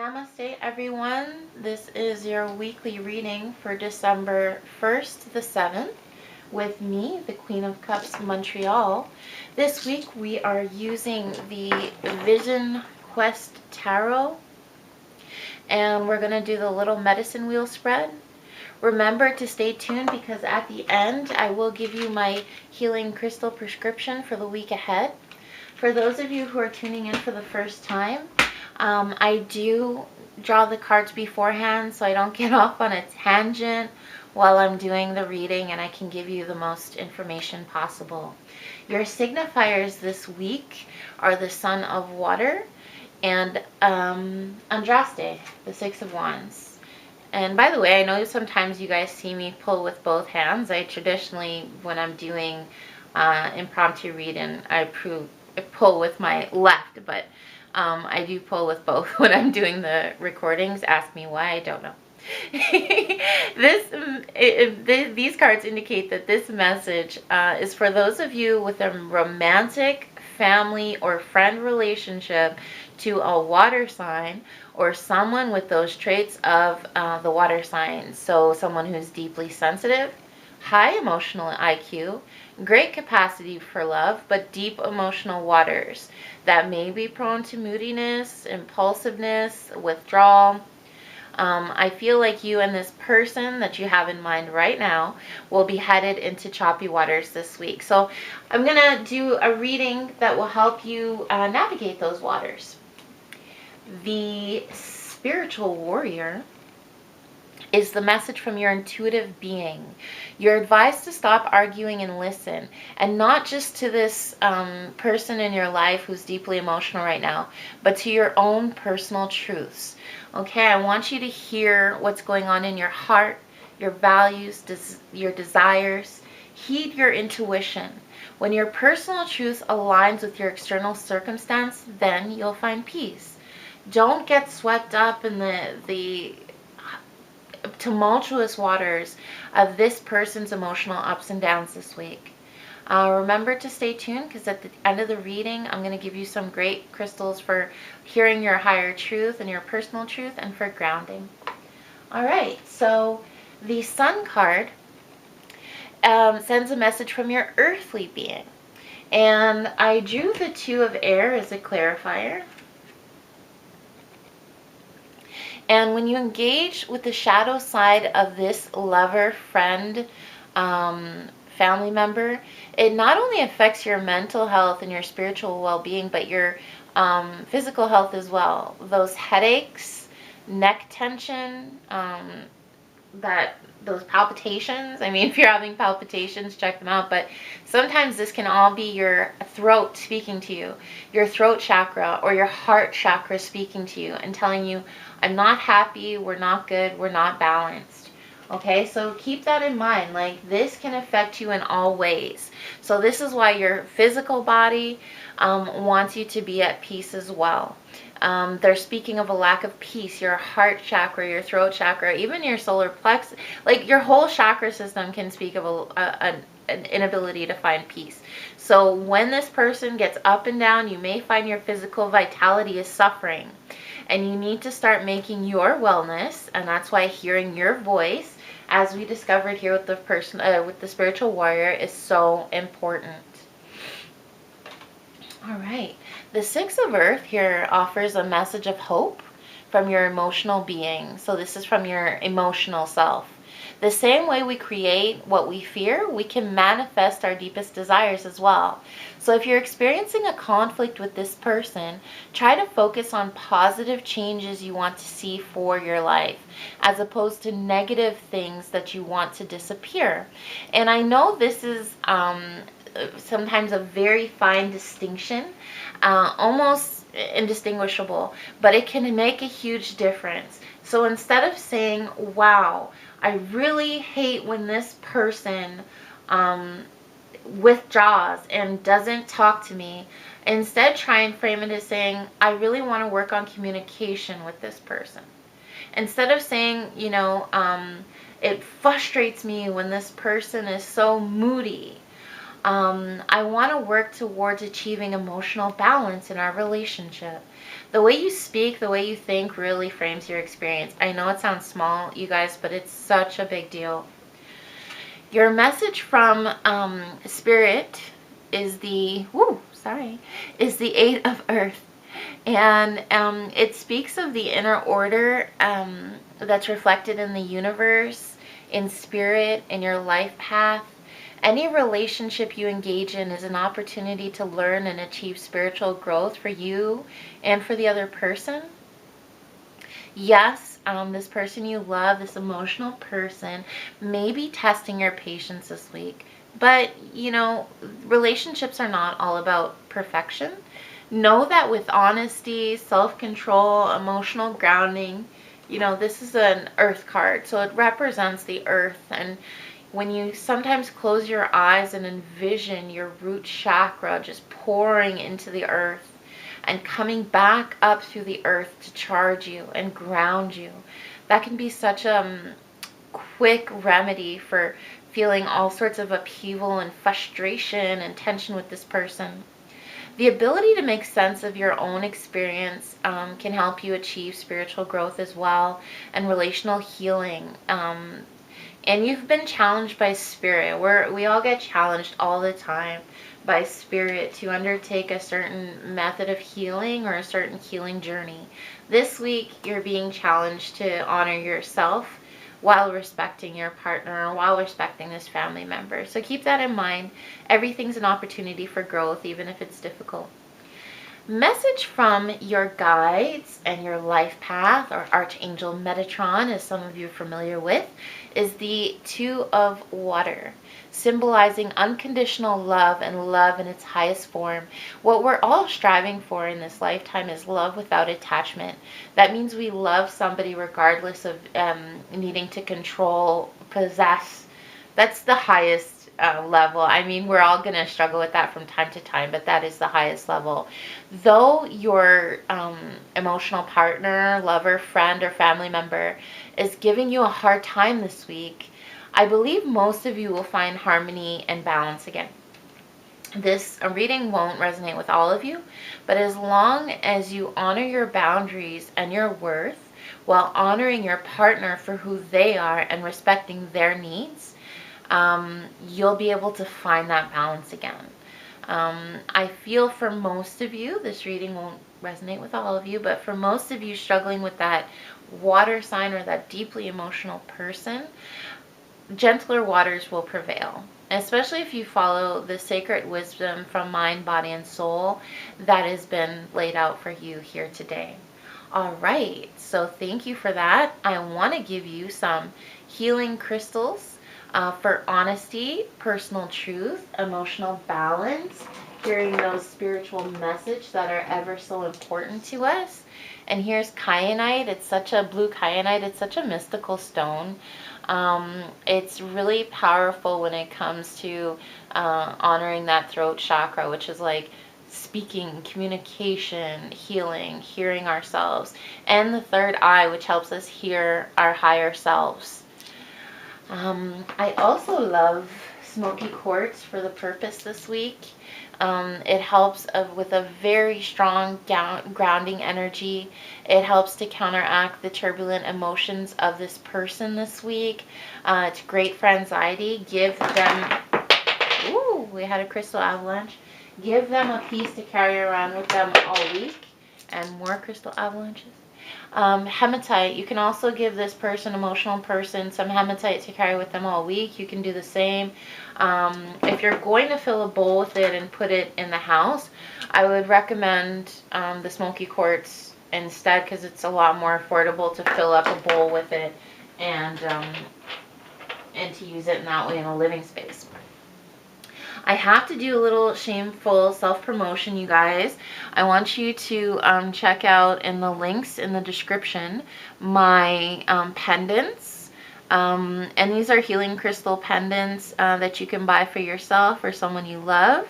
Namaste everyone. This is your weekly reading for December 1st the 7th with me, the Queen of Cups Montreal. This week we are using the Vision Quest Tarot and we're going to do the little medicine wheel spread. Remember to stay tuned because at the end I will give you my healing crystal prescription for the week ahead. For those of you who are tuning in for the first time, I do draw the cards beforehand so I don't get off on a tangent while I'm doing the reading, and I can give you the most information possible. Your signifiers this week are the Son of Water and Andraste, the Six of Wands. And by the way, I know sometimes you guys see me pull with both hands. I traditionally, when I'm doing impromptu reading, I pull with my left, but I do pull with both when I'm doing the recordings. Ask me why, I don't know. These cards indicate that this message is for those of you with a romantic, family, or friend relationship to a water sign or someone with those traits of the water sign. So someone who's deeply sensitive, high emotional IQ, great capacity for love, but deep emotional waters that may be prone to moodiness, impulsiveness, withdrawal. I feel like you and this person that you have in mind right now will be headed into choppy waters this week. So I'm going to do a reading that will help you navigate those waters. The spiritual warrior is the message from your intuitive being. You're advised to stop arguing and listen, and not just to this person in your life who's deeply emotional right now, but to your own personal truths. Okay, I want you to hear what's going on in your heart, your values, your desires. Heed your intuition. When your personal truth aligns with your external circumstance, then you'll find peace. Don't get swept up in the tumultuous waters of this person's emotional ups and downs this week. Remember to stay tuned because at the end of the reading, I'm going to give you some great crystals for hearing your higher truth and your personal truth and for grounding. All right, so the Sun card sends a message from your earthly being. And I drew the Two of Air as a clarifier. And when you engage with the shadow side of this lover, friend, family member, it not only affects your mental health and your spiritual well-being, but your physical health as well. Those headaches, neck tension, those palpitations. I mean, if you're having palpitations, check them out. But sometimes this can all be your throat speaking to you, your throat chakra or your heart chakra speaking to you and telling you, I'm not happy, we're not good, we're not balanced. Okay, so keep that in mind. Like, this can affect you in all ways. So this is why your physical body wants you to be at peace as well. They're speaking of a lack of peace. Your heart chakra, your throat chakra, even your solar plexus, like your whole chakra system can speak of an inability to find peace. So when this person gets up and down, you may find your physical vitality is suffering. And you need to start making your wellness, and that's why hearing your voice, as we discovered here with the person, with the spiritual warrior, is so important. All right. The Six of Earth here offers a message of hope from your emotional being. So this is from your emotional self. The same way we create what we fear, we can manifest our deepest desires as well. So if you're experiencing a conflict with this person, try to focus on positive changes you want to see for your life, as opposed to negative things that you want to disappear. And I know this is sometimes a very fine distinction, almost indistinguishable, but it can make a huge difference. So instead of saying, wow, I really hate when this person withdraws and doesn't talk to me, instead try and frame it as saying, I really want to work on communication with this person. Instead of saying, you know, it frustrates me when this person is so moody. I want to work towards achieving emotional balance in our relationship. The way you speak, the way you think really frames your experience. I know it sounds small, you guys, but it's such a big deal. Your message from Spirit is the, is the Eight of Earth. And it speaks of the inner order that's reflected in the universe, in spirit, in your life path. Any relationship you engage in is an opportunity to learn and achieve spiritual growth for you and for the other person. Yes, this person you love, this emotional person, may be testing your patience this week. But, relationships are not all about perfection. Know that with honesty, self-control, emotional grounding, this is an earth card. So it represents the earth. And when you sometimes close your eyes and envision your root chakra just pouring into the earth and coming back up through the earth to charge you and ground you, that can be such a quick remedy for feeling all sorts of upheaval and frustration and tension with this person. The ability to make sense of your own experience can help you achieve spiritual growth as well, and relational healing. And you've been challenged by spirit. We all get challenged all the time by spirit to undertake a certain method of healing or a certain healing journey. This week, you're being challenged to honor yourself while respecting your partner, or while respecting this family member. So keep that in mind. Everything's an opportunity for growth, even if it's difficult. Message from your guides and your life path, or Archangel Metatron, as some of you are familiar with, is the Two of Water, symbolizing unconditional love and love in its highest form. What we're all striving for in this lifetime is love without attachment. That means we love somebody regardless of needing to control, possess. That's the highest level. I mean, we're all going to struggle with that from time to time, but that is the highest level. Though your emotional partner, lover, friend, or family member is giving you a hard time this week, I believe most of you will find harmony and balance again. This reading won't resonate with all of you, but as long as you honor your boundaries and your worth while honoring your partner for who they are and respecting their needs, you'll be able to find that balance again. I feel for most of you, this reading won't resonate with all of you, but for most of you struggling with that water sign or that deeply emotional person, gentler waters will prevail. Especially if you follow the sacred wisdom from mind, body, and soul that has been laid out for you here today. All right, so thank you for that. I want to give you some healing crystals for honesty, personal truth, emotional balance, hearing those spiritual messages that are ever so important to us. And here's kyanite. It's such a blue kyanite. It's such a mystical stone. It's really powerful when it comes to honoring that throat chakra, which is like speaking, communication, healing, hearing ourselves, and the third eye, which helps us hear our higher selves. I also love smoky quartz for the purpose this week. It helps with a very strong grounding energy. It helps to counteract the turbulent emotions of this person this week. It's great for anxiety. Give them, ooh, we had a crystal avalanche. Give them a piece to carry around with them all week. And more crystal avalanches. Hematite, you can also give this person, emotional person, some hematite to carry with them all week. You can do the same. If you're going to fill a bowl with it and put it in the house, I would recommend the smoky quartz instead, because it's a lot more affordable to fill up a bowl with it and to use it in that way in a living space. I have to do a little shameful self-promotion, you guys. I want you to check out in the links in the description my pendants. And these are healing crystal pendants that you can buy for yourself or someone you love.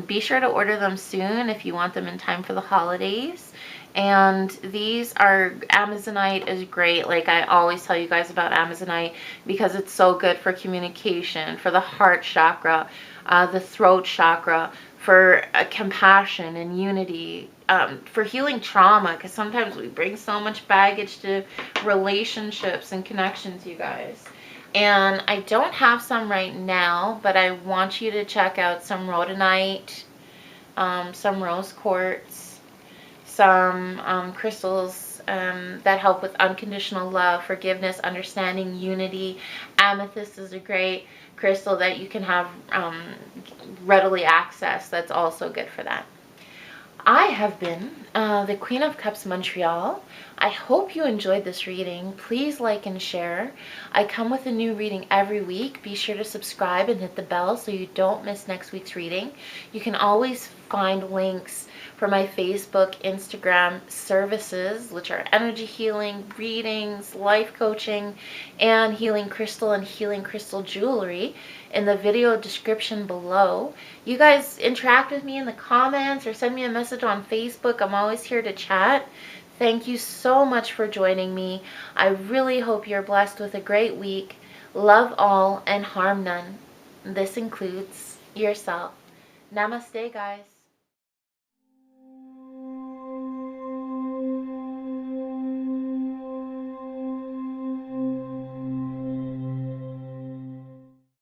Be sure to order them soon if you want them in time for the holidays. And these are, Amazonite is great. Like I always tell you guys about Amazonite because it's so good for communication, for the heart chakra. the throat chakra for compassion and unity, for healing trauma, because sometimes we bring so much baggage to relationships and connections, you guys. And I don't have some right now, but I want you to check out some rhodonite, some rose quartz, some crystals that help with unconditional love, forgiveness, understanding, unity. Amethyst is a great crystal that you can have readily access. That's also good for that. I have been the Queen of Cups Montreal. I hope you enjoyed this reading. Please like and share. I come with a new reading every week. Be sure to subscribe and hit the bell so you don't miss next week's reading. You can always find links for my Facebook, Instagram services, which are energy healing, readings, life coaching, and healing crystal and healing crystal jewelry in the video description below. You guys interact with me in the comments or send me a message on Facebook. I'm always here to chat. Thank you so much for joining me. I really hope you're blessed with a great week. Love all and harm none. This includes yourself. Namaste, guys.